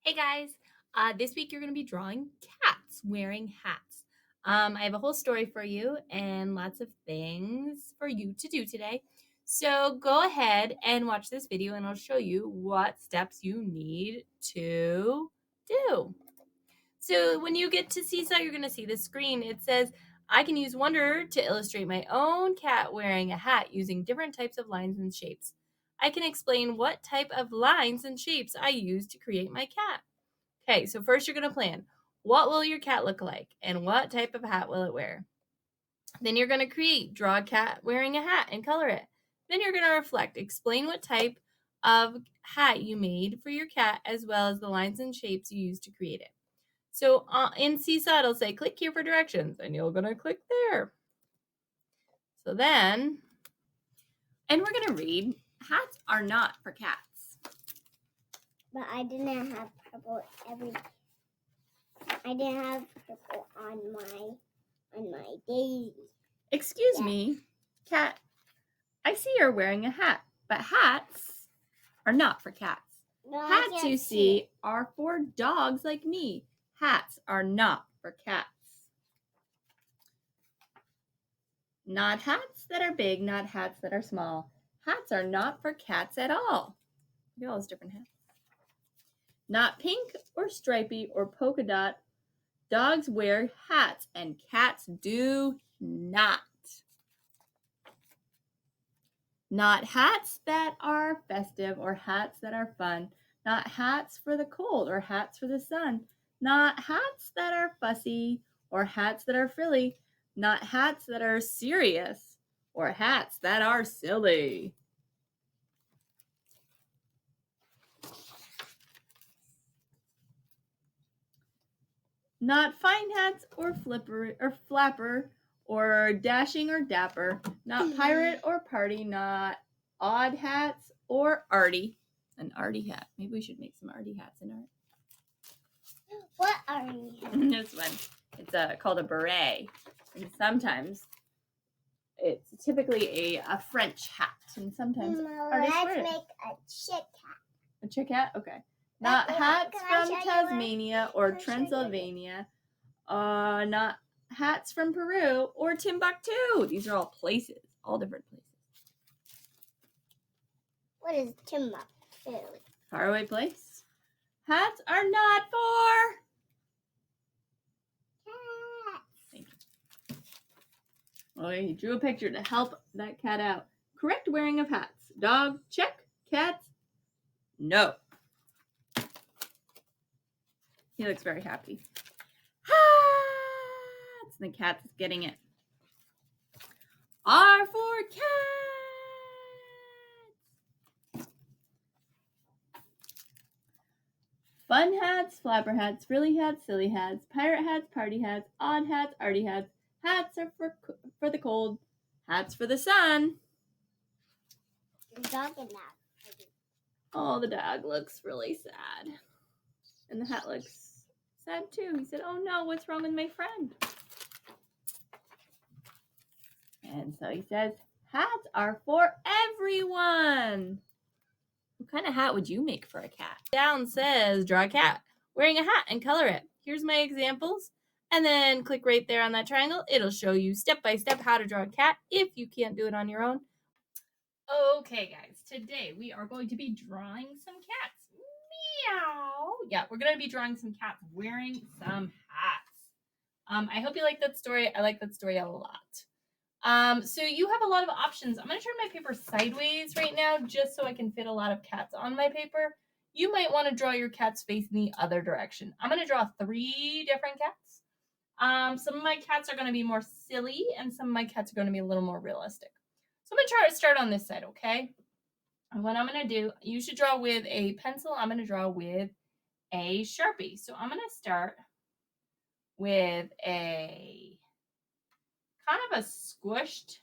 Hey guys, this week you're going to be drawing cats wearing hats. I have a whole story for you and lots of things for you to do today. So go ahead and watch this video and I'll show you what steps you need to do. So when you get to Seesaw, you're going to see the screen. It says, I can use Wonder to illustrate my own cat wearing a hat using different types of lines and shapes. I can explain what type of lines and shapes I use to create my cat. Okay, so first you're going to plan. What will your cat look like and what type of hat will it wear? Then you're going to draw a cat wearing a hat and color it. Then you're going to reflect. Explain what type of hat you made for your cat as well as the lines and shapes you used to create it. So in Seesaw, it'll say click here for directions and you're going to click there. So then, and we're going to read, hats are not for cats. But I didn't have purple I didn't have purple on my daisy. Excuse me, cat. I see you're wearing a hat, but hats are not for cats. No, Hats you see are for dogs like me. Hats are not for cats. Not hats that are big, not hats that are small. Hats are not for cats at all. Look at all those different hats. Not pink or stripy or polka dot. Dogs wear hats and cats do not. Not hats that are festive or hats that are fun. Not hats for the cold or hats for the sun. Not hats that are fussy or hats that are frilly. Not hats that are serious or hats that are silly. Not fine hats or flipper or flapper or dashing or dapper. Not pirate or party. Not odd hats or arty. An arty hat. Maybe we should make some arty hats in art. What are you? This one. It's called a beret. And sometimes it's typically a French hat. And sometimes artists Let's wear it. make a chick hat. A chick hat? Okay. Not hats Can I from show you Tasmania or Can I show you Transylvania. Not hats from Peru or Timbuktu. These are all places, all different places. What is Timbuktu? Faraway place. Hats are not for. Thank you. Oh, he drew a picture to help that cat out. Correct wearing of hats. Dog, check. Cats, no. He looks very happy. Hats! And the cat's getting it. R for cats. Fun hats, flapper hats, frilly hats, silly hats, pirate hats, party hats, odd hats, arty hats. Hats are for the cold. Hats for the sun. Your dog and that. Oh, the dog looks really sad. And the hat looks sad too. He said, oh no, what's wrong with my friend? And so he says, hats are for everyone. What kind of hat would you make for a cat? Down says, draw a cat wearing a hat and color it. Here's my examples. And then click right there on that triangle. It'll show you step by step how to draw a cat if you can't do it on your own. Okay, guys, today we are going to be drawing some cats. Meow. Yeah, we're going to be drawing some cats wearing some hats. I hope you like that story. I like that story a lot. So you have a lot of options. I'm going to turn my paper sideways right now just so I can fit a lot of cats on my paper. You might want to draw your cat's face in the other direction. I'm going to draw 3 different cats. Some of my cats are going to be more silly and some of my cats are going to be a little more realistic. So I'm going to try to start on this side, okay? And what I'm going to do, you should draw with a pencil. I'm going to draw with a Sharpie. So I'm going to start with a kind of a squished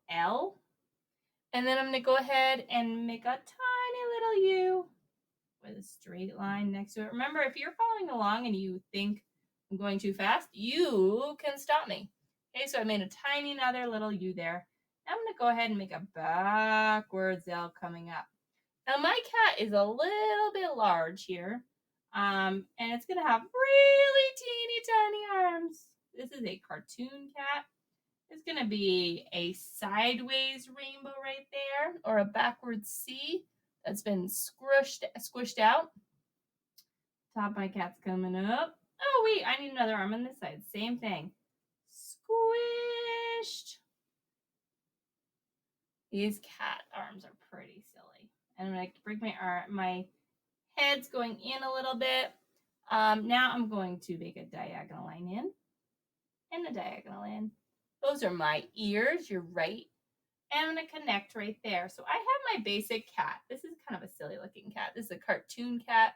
L. And then I'm going to go ahead and make a tiny little U with a straight line next to it. Remember, if you're following along and you think I'm going too fast, you can stop me. Okay, so I made a tiny another little U there. Now I'm going to go ahead and make a backwards L coming up. Now my cat is a little of large here. And it's going to have really teeny tiny arms. This is a cartoon cat. It's going to be a sideways rainbow right there, or a backwards C that's been squished out. Top of my cat's coming up. Oh, wait, I need another arm on this side. Same thing. Squished. These cat arms are pretty silly. And I'm going to break my arm. My head's going in a little bit. Now I'm going to make a diagonal line in and a diagonal in. Those are my ears. You're right. And I'm going to connect right there. So I have my basic cat. This is kind of a silly looking cat. This is a cartoon cat.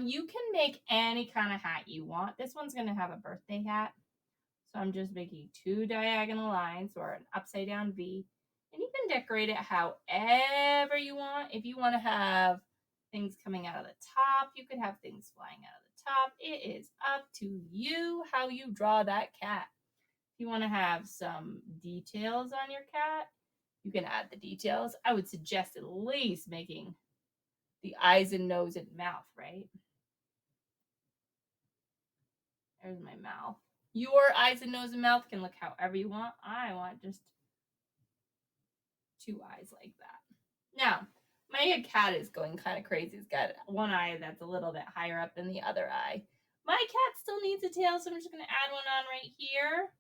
You can make any kind of hat you want. This one's going to have a birthday hat. So I'm just making 2 diagonal lines or an upside down V. And you can decorate it however you want. If you want to have things coming out of the top, you could have things flying out of the top. It is up to you how you draw that cat. If you want to have some details on your cat, you can add the details. I would suggest at least making the eyes and nose and mouth, right? There's my mouth. Your eyes and nose and mouth can look however you want. I want just 2 eyes like that. Now, my cat is going kind of crazy. He's got one eye that's a little bit higher up than the other eye. My cat still needs a tail, so I'm just going to add one on right here.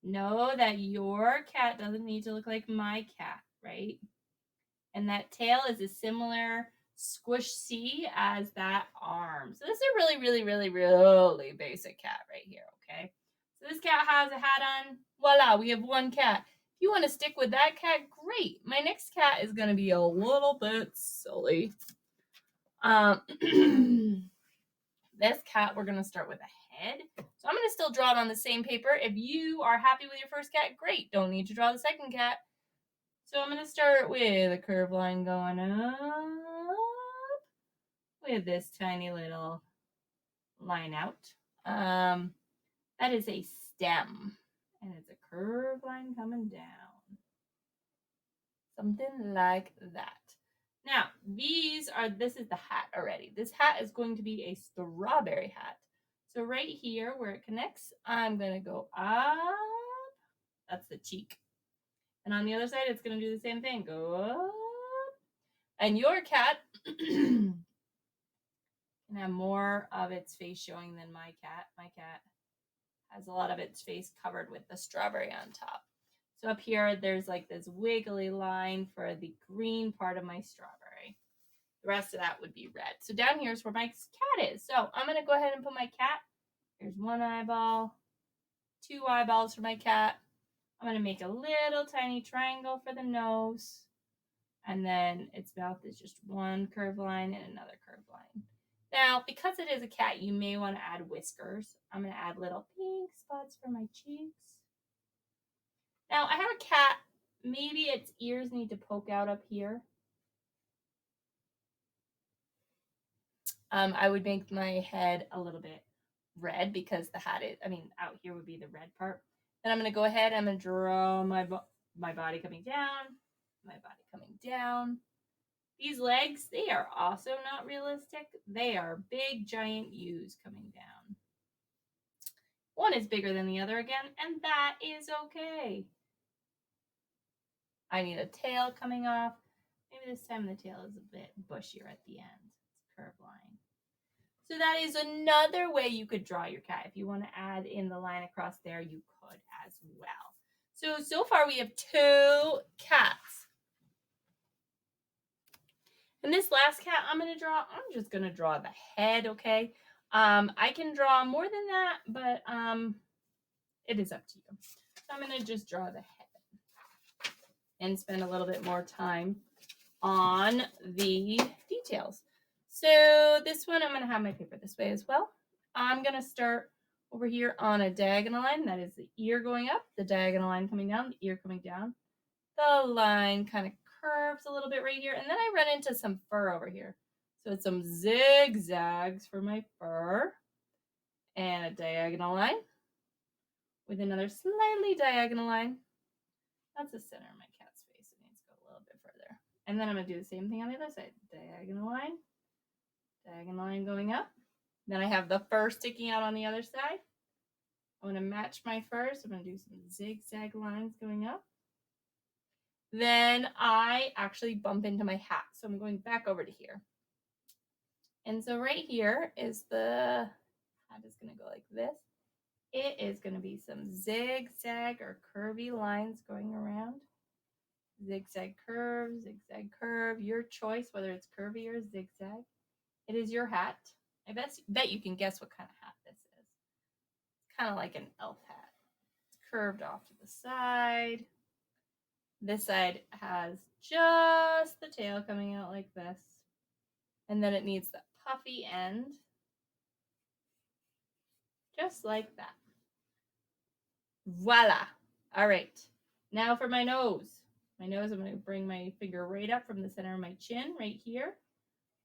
Know that your cat doesn't need to look like my cat, right? And that tail is a similar squish C as that arm. So this is a really, really, really, really basic cat right here, okay? So this cat has a hat on. Voila, we have one cat. If you want to stick with that cat, great. My next cat is going to be a little bit silly. This cat, we're going to start with a head. So I'm going to still draw it on the same paper. If you are happy with your first cat, great. Don't need to draw the second cat. So I'm going to start with a curved line going up with this tiny little line out. That is a stem, and it's a curved line coming down. Something like that. Now, this is the hat already. This hat is going to be a strawberry hat. So right here where it connects, I'm going to go up. That's the cheek. And on the other side, it's going to do the same thing. Go up. And your cat can have more of its face showing than my cat. My cat has a lot of its face covered with the strawberry on top. So up here, there's like this wiggly line for the green part of my strawberry. The rest of that would be red. So down here is where my cat is. So I'm going to go ahead and put my cat. Here's 1 eyeball, 2 eyeballs for my cat. I'm going to make a little tiny triangle for the nose. And then its mouth is just 1 curved line and another curved line. Now, because it is a cat, you may want to add whiskers. I'm going to add little pink spots for my cheeks. Now, I have a cat. Maybe its ears need to poke out up here. I would make my head a little bit red because the hat is, out here would be the red part. Then I'm going to go ahead, I'm going to draw my body coming down, my body coming down. These legs, they are also not realistic. They are big, giant U's coming down. One is bigger than the other again, and that is okay. I need a tail coming off. Maybe this time the tail is a bit bushier at the end. It's a curved line. So that is another way you could draw your cat. If you want to add in the line across there, you could as well. So far we have 2 cats. And this last cat I'm just going to draw the head, okay? I can draw more than that, but it is up to you. So I'm going to just draw the head and spend a little bit more time on the details. So this one, I'm going to have my paper this way as well. I'm going to start over here on a diagonal line. That is the ear going up, the diagonal line coming down, the ear coming down. The line kind of curves a little bit right here. And then I run into some fur over here. So it's some zigzags for my fur. And a diagonal line with another slightly diagonal line. That's the center of my cat's face. It needs to go a little bit further. And then I'm going to do the same thing on the other side. Diagonal line Diagonal line going up. Then I have the fur sticking out on the other side. I'm going to match my fur, so I'm going to do some zigzag lines going up. Then I actually bump into my hat, so I'm going back over to here. And so right here is the hat is going to go like this. It is going to be some zigzag or curvy lines going around. Zigzag curve, your choice, whether it's curvy or zigzag. It is your hat. I bet you can guess what kind of hat this is. It's kind of like an elf hat. It's curved off to the side. This side has just the tail coming out like this. And then it needs that puffy end. Just like that. Voila. All right. Now for my nose. My nose, I'm going to bring my finger right up from the center of my chin, right here.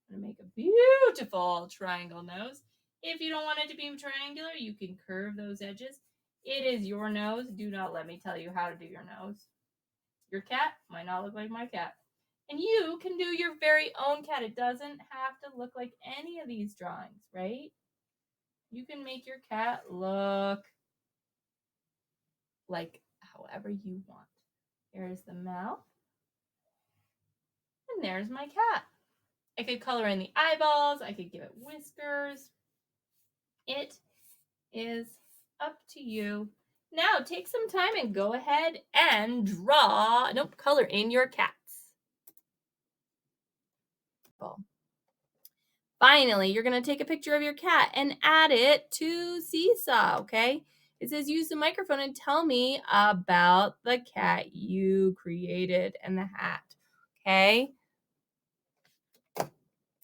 I'm going to make a beautiful triangle nose. If you don't want it to be triangular, you can curve those edges. It is your nose. Do not let me tell you how to do your nose. Your cat might not look like my cat. And you can do your very own cat. It doesn't have to look like any of these drawings, right? You can make your cat look like however you want. There's the mouth. And there's my cat. I could color in the eyeballs. I could give it whiskers. It is up to you. Now take some time and go ahead and color in your cats. Finally, you're going to take a picture of your cat and add it to Seesaw, okay? It says use the microphone and tell me about the cat you created and the hat, okay?